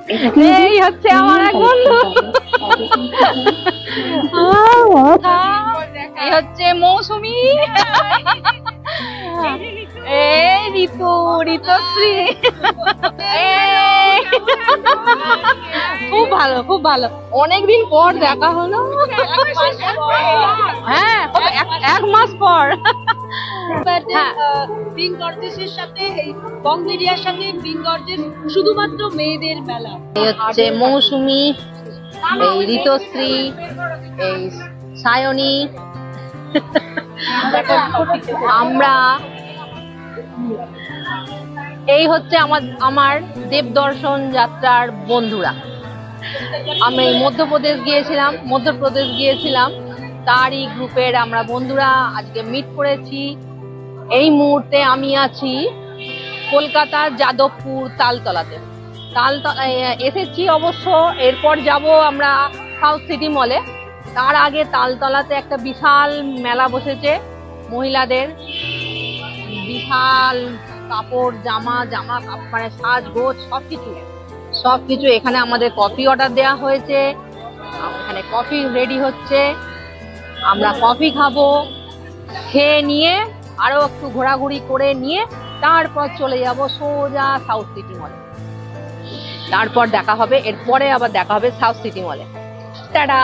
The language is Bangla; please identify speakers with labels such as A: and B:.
A: এই হচ্ছে আমার এক বন্ধু, এই হচ্ছে মৌসুমী, এই ঋতু, ঋতুশ্রী। খুব ভালো, খুব ভালো, অনেকদিন পর দেখা হলো। হ্যাঁ, এক মাস পর।
B: পিঙ্ক গর্জেসের সাথে এই বঙ্গেরিয়ার সাথে পিঙ্ক গর্জেস শুধুমাত্র মেয়েদের মেলা।
A: এই হচ্ছে মৌসুমী, এই ঋতুশ্রী, এই সায়নী। আমরা এই হচ্ছে আমার দেবদর্শন যাত্রার বন্ধুরা। আমি মধ্যপ্রদেশ গিয়েছিলাম, তারই গ্রুপের আমরা বন্ধুরা আজকে মিট করেছি। এই মুহূর্তে আমি আছি কলকাতার যাদবপুর তালতলাতে। এসেছি অবশ্য, এরপর যাব আমরা সাউথ সিটি মলে। তার আগে তালতলাতে একটা বিশাল মেলা বসেছে মহিলাদের, বিশাল কাপড়, জামা মানে সাজগোজ সবকিছু। এখানে আমাদের কফি অর্ডার দেওয়া হয়েছে, এখানে কফি রেডি হচ্ছে, আমরা কফি খাবো, খেয়ে নিয়ে আরো একটু ঘোরাঘুরি করে নিয়ে তারপর চলে যাব সোজা সাউথ সিটি মলে। তারপর দেখা হবে, এরপরে আবার দেখা হবে সাউথ সিটি মলে। টাটা।